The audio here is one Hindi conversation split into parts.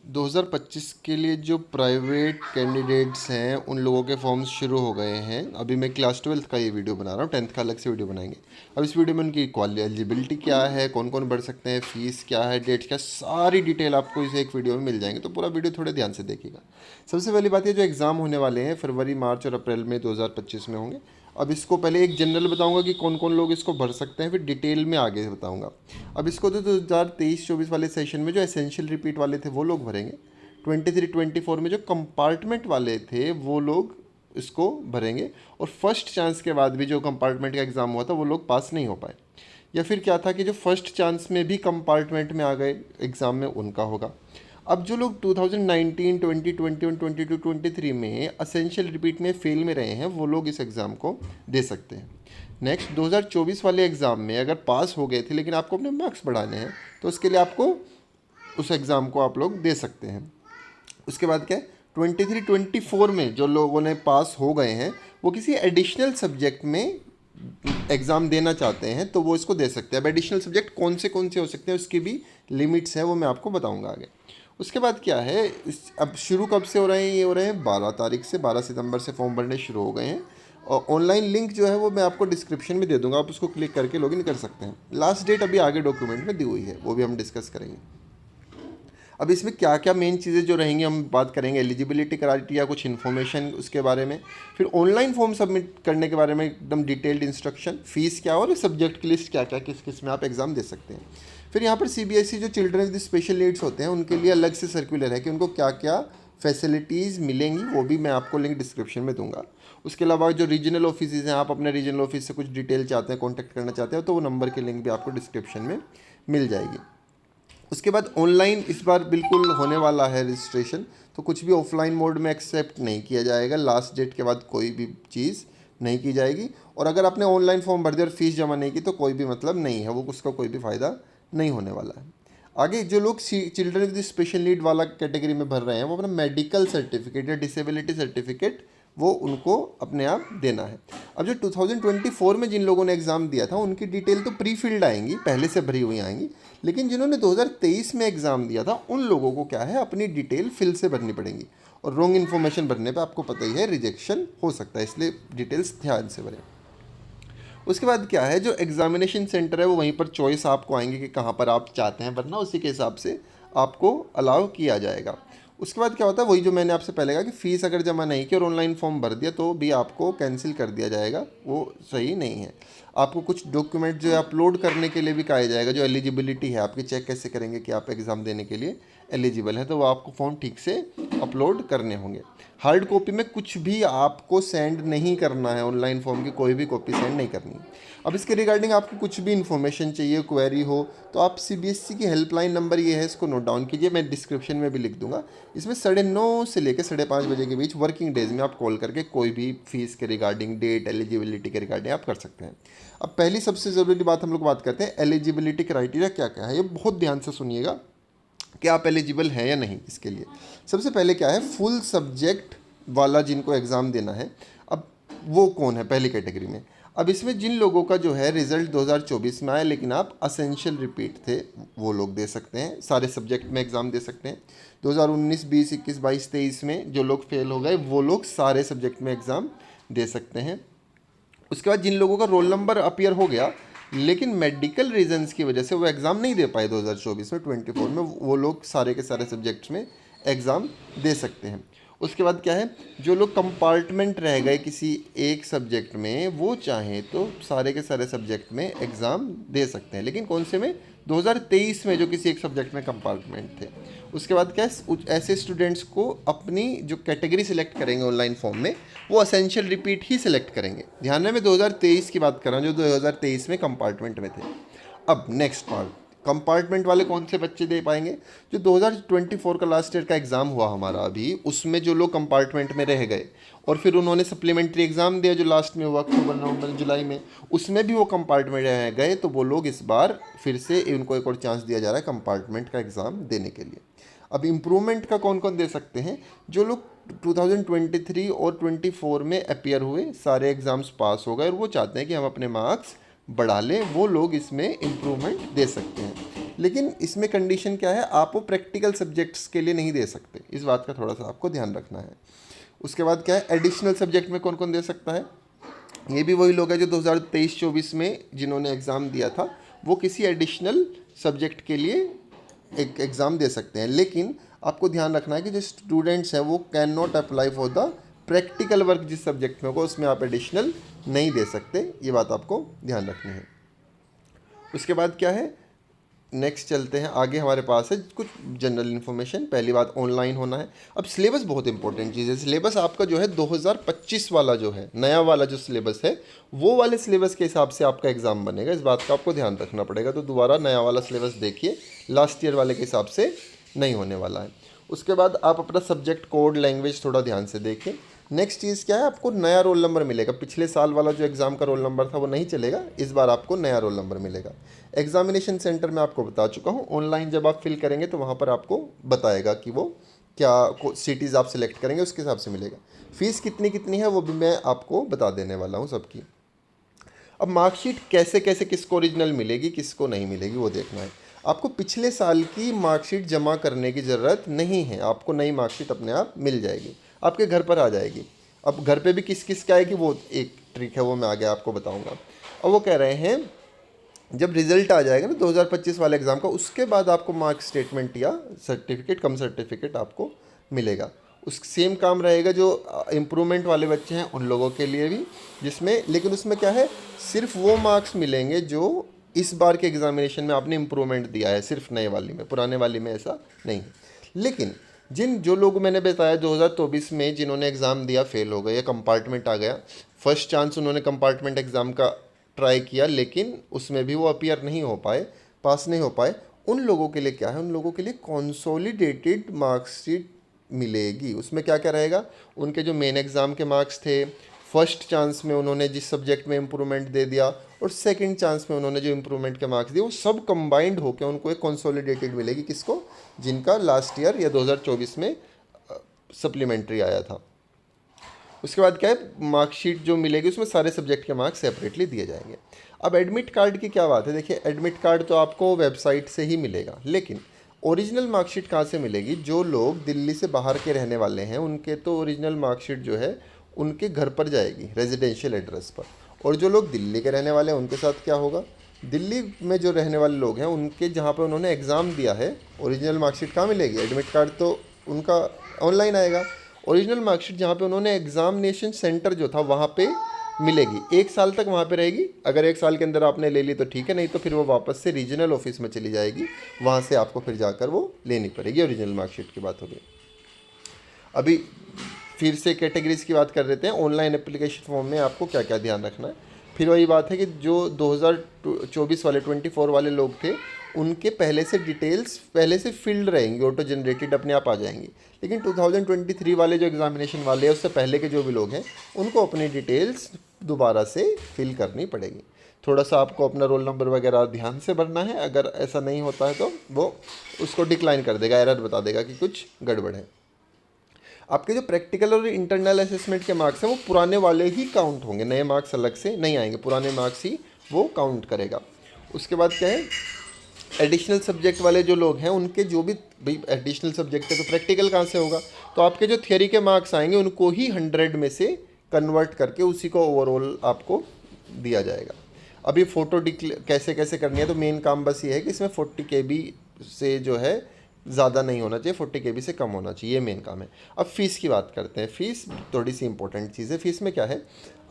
2025 के लिए जो प्राइवेट कैंडिडेट्स हैं उन लोगों के फॉर्म्स शुरू हो गए हैं। अभी मैं क्लास 12th का ये वीडियो बना रहा हूँ, 10th का अलग से वीडियो बनाएंगे। अब इस वीडियो में उनकी एलिजिबिलिटी क्या है, कौन कौन भर सकते हैं, फीस क्या है, डेट्स क्या, सारी डिटेल आपको इस एक वीडियो में मिल जाएंगे। तो पूरा वीडियो थोड़े ध्यान से देखिएगा। सबसे पहली बात, ये जो एग्ज़ाम होने वाले हैं फरवरी, मार्च और अप्रैल में 2025 में होंगे। अब इसको पहले एक जनरल बताऊंगा कि कौन कौन लोग इसको भर सकते हैं, फिर डिटेल में आगे बताऊंगा। अब इसको तो 2023-24 वाले सेशन में जो एसेंशियल रिपीट वाले थे वो लोग भरेंगे। 23-24 में जो कंपार्टमेंट वाले थे वो लोग इसको भरेंगे। और फर्स्ट चांस के बाद भी जो कंपार्टमेंट का एग्ज़ाम हुआ था वो लोग पास नहीं हो पाए। या फिर क्या था कि जो फर्स्ट चांस में भी कंपार्टमेंट में आ गए एग्ज़ाम में, उनका होगा। अब जो लोग 2019, 2021, 22, 23 में असेंशियल रिपीट में फेल में रहे हैं वो लोग इस एग्ज़ाम को दे सकते हैं। नेक्स्ट 2024 वाले एग्ज़ाम में अगर पास हो गए थे लेकिन आपको अपने मार्क्स बढ़ाने हैं तो उसके लिए आपको उस एग्ज़ाम को आप लोग दे सकते हैं। उसके बाद क्या है, 23-24 में जो लोगों ने पास हो गए हैं वो किसी एडिशनल सब्जेक्ट में एग्ज़ाम देना चाहते हैं तो वो इसको दे सकते हैं। अब एडिशनल सब्जेक्ट कौन से हो सकते हैं उसकी भी लिमिट्स हैं, वो मैं आपको बताऊंगा आगे। उसके बाद क्या है, अब शुरू कब से हो रहे हैं, ये हो रहे हैं 12 तारीख से, 12 सितंबर से फॉर्म भरने शुरू हो गए हैं। और ऑनलाइन लिंक जो है वो मैं आपको डिस्क्रिप्शन में दे दूंगा, आप उसको क्लिक करके लॉगिन कर सकते हैं। लास्ट डेट अभी आगे डॉक्यूमेंट में दी हुई है, वो भी हम डिस्कस करेंगे। अब इसमें क्या क्या मेन चीज़ें जो रहेंगी हम बात करेंगे, एलिजिबिलिटी क्राइटेरिया, कुछ इन्फॉर्मेशन उसके बारे में, फिर ऑनलाइन फॉर्म सबमिट करने के बारे में एकदम डिटेल्ड इंस्ट्रक्शन, फीस क्या और सब्जेक्ट की लिस्ट क्या क्या, किस किस में आप एग्ज़ाम दे सकते हैं। फिर यहाँ पर सीबीएसई जो चिल्ड्रन विद स्पेशल नीड्स होते हैं उनके लिए अलग से सर्कुलर है कि उनको क्या क्या फैसिलिटीज़ मिलेंगी, वो भी मैं आपको लिंक डिस्क्रिप्शन में दूंगा। उसके अलावा जो रीजनल ऑफिस हैं, आप अपने रीजनल ऑफिस से कुछ डिटेल चाहते हैं, कॉन्टैक्ट करना चाहते हैं तो वो नंबर की लिंक भी आपको डिस्क्रिप्शन में मिल जाएगी। उसके बाद ऑनलाइन इस बार बिल्कुल होने वाला है रजिस्ट्रेशन, तो कुछ भी ऑफलाइन मोड में एक्सेप्ट नहीं किया जाएगा। लास्ट डेट के बाद कोई भी चीज़ नहीं की जाएगी। और अगर आपने ऑनलाइन फॉर्म भर दिया और फीस जमा नहीं की तो कोई भी मतलब नहीं है, वो उसका कोई भी फ़ायदा नहीं होने वाला है। आगे जो लोग चिल्ड्रन विद स्पेशल नीड वाला कैटेगरी में भर रहे हैं वो अपना मेडिकल सर्टिफिकेट या डिसेबिलिटी सर्टिफिकेट वो उनको अपने आप देना है। अब जो 2024 में जिन लोगों ने एग्ज़ाम दिया था उनकी डिटेल तो प्री फिल्ड आएंगी, पहले से भरी हुई आएंगी। लेकिन जिन्होंने 2023 में एग्ज़ाम दिया था उन लोगों को क्या है, अपनी डिटेल फिल से भरनी पड़ेगी। और रॉन्ग इन्फॉर्मेशन भरने पे आपको पता ही है रिजेक्शन हो सकता है, इसलिए डिटेल्स ध्यान से भरें। उसके बाद क्या है, जो एग्जामिनेशन सेंटर है वो वहीं पर चॉइस आपको आएंगे कि कहाँ पर आप चाहते हैं भरना, उसी के हिसाब से आपको अलाउ किया जाएगा। उसके बाद क्या होता है, वही जो मैंने आपसे पहले कहा कि फ़ीस अगर जमा नहीं की और ऑनलाइन फॉर्म भर दिया तो भी आपको कैंसिल कर दिया जाएगा, वो सही नहीं है। आपको कुछ डॉक्यूमेंट जो है अपलोड करने के लिए भी कहा जाएगा। जो एलिजिबिलिटी है आपकी, चेक कैसे करेंगे कि आप एग्ज़ाम देने के लिए एलिजिबल है, तो वो आपको फॉर्म ठीक से अपलोड करने होंगे। हार्ड कॉपी में कुछ भी आपको सेंड नहीं करना है, ऑनलाइन फॉर्म की कोई भी कॉपी सेंड नहीं करनी। अब इसके रिगार्डिंग आपको कुछ भी इन्फॉर्मेशन चाहिए, क्वेरी हो, तो आप सीबीएसई की हेल्पलाइन नंबर ये है, इसको नोट डाउन कीजिए, मैं डिस्क्रिप्शन में भी लिख दूंगा। इसमें 9:30 से लेकर 5:30 बजे के बीच वर्किंग डेज में आप कॉल करके कोई भी फीस के रिगार्डिंग, डेट, एलिजिबिलिटी के रिगार्डिंग आप कर सकते हैं। अब पहली सबसे ज़रूरी बात हम लोग बात करते हैं, एलिजिबिलिटी क्राइटेरिया क्या क्या है। ये बहुत ध्यान से सुनिएगा कि आप एलिजिबल हैं या नहीं इसके लिए। सबसे पहले क्या है, फुल सब्जेक्ट वाला जिनको एग्ज़ाम देना है। अब वो कौन है पहली कैटेगरी में। अब इसमें जिन लोगों का जो है रिज़ल्ट 2024 में आया लेकिन आप असेंशियल रिपीट थे, वो लोग दे सकते हैं, सारे सब्जेक्ट में एग्ज़ाम दे सकते हैं। 2019, 20, 21, 22, 23 में जो लोग फेल हो गए वो लोग सारे सब्जेक्ट में एग्ज़ाम दे सकते हैं। उसके बाद जिन लोगों का रोल नंबर अपीयर हो गया लेकिन मेडिकल रीजंस की वजह से वो एग्ज़ाम नहीं दे पाए 2024 में, 24 में, वो लोग सारे के सारे सब्जेक्ट्स में एग्ज़ाम दे सकते हैं। उसके बाद क्या है, जो लोग कंपार्टमेंट रह गए किसी एक सब्जेक्ट में वो चाहें तो सारे के सारे सब्जेक्ट में एग्ज़ाम दे सकते हैं, लेकिन कौन से में, 2023 में जो किसी एक सब्जेक्ट में कंपार्टमेंट थे। उसके बाद क्या है, ऐसे स्टूडेंट्स को अपनी जो कैटेगरी सिलेक्ट करेंगे ऑनलाइन फॉर्म में वो असेंशियल रिपीट ही सिलेक्ट करेंगे। ध्यान में मैं 2023 की बात कर रहा हूँ, जो 2023 में कंपार्टमेंट में थे। अब नेक्स्ट पार्ट, कंपार्टमेंट वाले कौन से बच्चे दे पाएंगे, जो 2024 का लास्ट ईयर का एग्ज़ाम हुआ हमारा अभी, उसमें जो लोग कंपार्टमेंट में रह गए और फिर उन्होंने सप्लीमेंट्री एग्ज़ाम दिया जो लास्ट में हुआ अक्टूबर, नवंबर, जुलाई में, उसमें भी वो कंपार्टमेंट रह गए, तो वो लोग इस बार फिर से उनको एक और चांस दिया जा रहा है कंपार्टमेंट का एग्ज़ाम देने के लिए। अब इम्प्रूवमेंट का कौन कौन दे सकते हैं, जो लोग 2023 और 24 में अपीयर हुए, सारे एग्ज़ाम्स पास हो गए और वो चाहते हैं कि हम अपने मार्क्स बढ़ा लें वो लोग इसमें इम्प्रूवमेंट दे सकते हैं। लेकिन इसमें कंडीशन क्या है, आप वो प्रैक्टिकल सब्जेक्ट्स के लिए नहीं दे सकते, इस बात का थोड़ा सा आपको ध्यान रखना है। उसके बाद क्या है, एडिशनल सब्जेक्ट में कौन कौन दे सकता है, ये भी वही लोग हैं जो 2023-24 में जिन्होंने एग्ज़ाम दिया था, वो किसी एडिशनल सब्जेक्ट के लिए एक एग्ज़ाम दे सकते हैं। लेकिन आपको ध्यान रखना है कि जो स्टूडेंट्स हैं वो can not apply for the practical work, जिस सब्जेक्ट में होगा उसमें आप एडिशनल नहीं दे सकते, ये बात आपको ध्यान रखनी है। उसके बाद क्या है, नेक्स्ट चलते हैं आगे, हमारे पास है कुछ जनरल इन्फॉर्मेशन। पहली बात, ऑनलाइन होना है। अब सिलेबस बहुत इंपॉर्टेंट चीज़ है। सिलेबस आपका जो है 2025 वाला जो है, नया वाला जो सिलेबस है, वो वाले सिलेबस के हिसाब से आपका एग्ज़ाम बनेगा, इस बात का आपको ध्यान रखना पड़ेगा। तो दोबारा नया वाला सिलेबस देखिए, लास्ट ईयर वाले के हिसाब से नहीं होने वाला है। उसके बाद आप अपना सब्जेक्ट कोड लैंग्वेज थोड़ा ध्यान से देखें। नेक्स्ट चीज़ क्या है, आपको नया रोल नंबर मिलेगा। पिछले साल वाला जो एग्ज़ाम का रोल नंबर था वो नहीं चलेगा, इस बार आपको नया रोल नंबर मिलेगा। एग्जामिनेशन सेंटर में आपको बता चुका हूँ, ऑनलाइन जब आप फिल करेंगे तो वहाँ पर आपको बताएगा कि वो क्या सिटीज़ आप सिलेक्ट करेंगे, उसके हिसाब से मिलेगा। फ़ीस कितनी कितनी है वो भी मैं आपको बता देने वाला हूँ सबकी। अब मार्कशीट कैसे कैसे किसको ओरिजिनल मिलेगी किसको नहीं मिलेगी वो देखना है। आपको पिछले साल की मार्कशीट जमा करने की ज़रूरत नहीं है, आपको नई मार्कशीट अपने आप मिल जाएगी, आपके घर पर आ जाएगी। अब घर पे भी किस किस का आएगी वो एक ट्रिक है, वो मैं आगे आपको बताऊंगा। अब वो कह रहे हैं जब रिजल्ट आ जाएगा ना 2025 वाले एग्ज़ाम का, उसके बाद आपको मार्क स्टेटमेंट या सर्टिफिकेट, कम सर्टिफिकेट आपको मिलेगा। उस सेम काम रहेगा जो इम्प्रूवमेंट वाले बच्चे हैं उन लोगों के लिए भी, जिसमें लेकिन उसमें क्या है, सिर्फ वो मार्क्स मिलेंगे जो इस बार के एग्जामिनेशन में आपने इम्प्रूवमेंट दिया है, सिर्फ नए वाली में, पुराने वाली में ऐसा नहीं है। लेकिन जो लोग मैंने बताया 2024 में जिन्होंने एग्ज़ाम दिया फेल हो गए या कंपार्टमेंट आ गया, फर्स्ट चांस उन्होंने कंपार्टमेंट एग्ज़ाम का ट्राई किया लेकिन उसमें भी वो अपीयर नहीं हो पाए, पास नहीं हो पाए, उन लोगों के लिए क्या है, उन लोगों के लिए कंसोलिडेटेड मार्कशीट मिलेगी। उसमें क्या क्या रहेगा, उनके जो मेन एग्ज़ाम के मार्क्स थे, फर्स्ट चांस में उन्होंने जिस सब्जेक्ट में इम्प्रूवमेंट दे दिया और सेकंड चांस में उन्होंने जो इम्प्रूवमेंट के मार्क्स दिए, वो सब कंबाइंड होकर उनको एक कंसोलिडेटेड मिलेगी। किसको, जिनका लास्ट ईयर या 2024 में सप्लीमेंट्री आया था। उसके बाद क्या है, मार्कशीट जो मिलेगी उसमें सारे सब्जेक्ट के मार्क्स सेपरेटली दिए जाएंगे। अब एडमिट कार्ड की क्या बात है, देखिए एडमिट कार्ड तो आपको वेबसाइट से ही मिलेगा, लेकिन ओरिजिनल मार्कशीट कहाँ से मिलेगी, जो लोग दिल्ली से बाहर के रहने वाले हैं उनके तो ओरिजिनल मार्कशीट जो है उनके घर पर जाएगी, रेजिडेंशियल एड्रेस पर। और जो लोग दिल्ली के रहने वाले हैं उनके साथ क्या होगा, दिल्ली में जो रहने वाले लोग हैं उनके जहाँ पे उन्होंने एग्ज़ाम दिया है, ओरिजिनल मार्कशीट कहाँ मिलेगी, एडमिट कार्ड तो उनका ऑनलाइन आएगा, ओरिजिनल मार्कशीट जहाँ पे उन्होंने एग्जामिनेशन सेंटर जो था वहाँ पे मिलेगी। 1 साल तक वहाँ पे रहेगी, अगर 1 साल के अंदर आपने ले ली तो ठीक है, नहीं तो फिर वो वापस से रीजनल ऑफिस में चली जाएगी, वहाँ से आपको फिर जाकर वो लेनी पड़ेगी। ओरिजिनल मार्कशीट की बात हो गई। अभी फिर से कैटेगरीज की बात कर लेते हैं, ऑनलाइन एप्लीकेशन फॉर्म में आपको क्या क्या ध्यान रखना है। फिर वही बात है कि जो 2024 वाले 24 वाले लोग थे उनके पहले से डिटेल्स पहले से फिल्ड रहेंगी, ऑटो जनरेटेड अपने आप आ जाएंगी। लेकिन 2023 वाले जो एग्जामिनेशन वाले हैं उससे पहले के जो भी लोग हैं उनको अपनी डिटेल्स दोबारा से फिल करनी पड़ेगी। थोड़ा सा आपको अपना रोल नंबर वगैरह ध्यान से भरना है, अगर ऐसा नहीं होता है तो वो उसको डिक्लाइन कर देगा, एरर बता देगा कि कुछ गड़बड़ है। आपके जो प्रैक्टिकल और इंटरनल असेसमेंट के मार्क्स हैं वो पुराने वाले ही काउंट होंगे, नए मार्क्स अलग से नहीं आएंगे, पुराने मार्क्स ही वो काउंट करेगा। उसके बाद क्या है, एडिशनल सब्जेक्ट वाले जो लोग हैं उनके जो भी भाई एडिशनल सब्जेक्ट है तो प्रैक्टिकल कहाँ से होगा, तो आपके जो थियोरी के मार्क्स आएंगे उनको ही 100 में से कन्वर्ट करके उसी को ओवरऑल आपको दिया जाएगा। अभी फ़ोटो कैसे कैसे करनी है, तो मेन काम बस ये है कि इसमें 40 KB से जो है ज़्यादा नहीं होना चाहिए, 40 KB से कम होना चाहिए, ये मेन काम है। अब फ़ीस की बात करते हैं। फ़ीस थोड़ी सी इंपॉर्टेंट चीज़ है। फ़ीस में क्या है,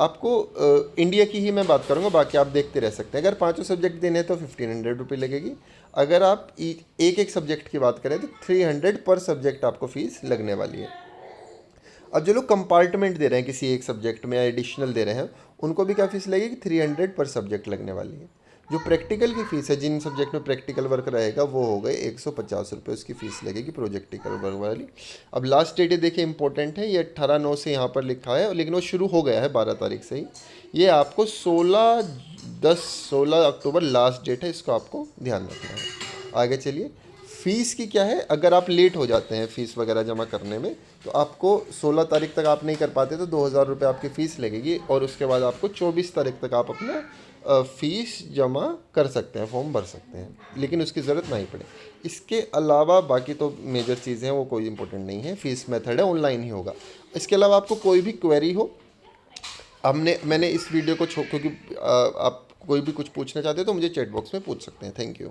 आपको इंडिया की ही मैं बात करूँगा, बाकी आप देखते रह सकते हैं। अगर 5 सब्जेक्ट देने हैं तो 1500 रुपये लगेगी। अगर आप एक एक सब्जेक्ट की बात करें तो 300 पर सब्जेक्ट आपको फ़ीस लगने वाली है। अब जो लोग कंपार्टमेंट दे रहे हैं किसी एक सब्जेक्ट में या एडिशनल दे रहे हैं उनको भी क्या फ़ीस लगेगी, 300 पर सब्जेक्ट लगने वाली है। जो प्रैक्टिकल की फ़ीस है, जिन सब्जेक्ट में प्रैक्टिकल वर्क रहेगा वो हो गए 150 रुपये उसकी फ़ीस लगेगी प्रॉजेक्टिकल वर्क वाली। अब लास्ट डेट देखिए इंपॉर्टेंट है, ये 18/9 से यहाँ पर लिखा है, लेकिन वो शुरू हो गया है 12 तारीख से ही। ये आपको 16 अक्टूबर लास्ट डेट है, इसको आपको ध्यान रखना है। आगे चलिए, फ़ीस की क्या है, अगर आप लेट हो जाते हैं फ़ीस वगैरह जमा करने में तो आपको 16 तारीख तक आप नहीं कर पाते तो 2000 रुपये आपकी फ़ीस लगेगी, और उसके बाद आपको 24 तारीख तक आप अपना फ़ीस जमा कर सकते हैं, फॉर्म भर सकते हैं, लेकिन उसकी ज़रूरत नहीं पड़े। इसके अलावा बाकी तो मेजर चीज़ें हैं वो कोई इंपॉर्टेंट नहीं है। फ़ीस मेथड है, ऑनलाइन ही होगा। इसके अलावा आपको कोई भी क्वेरी हो, मैंने इस वीडियो को क्योंकि आप कोई भी कुछ पूछना चाहते हो तो मुझे चैट बॉक्स में पूछ सकते हैं। Thank you.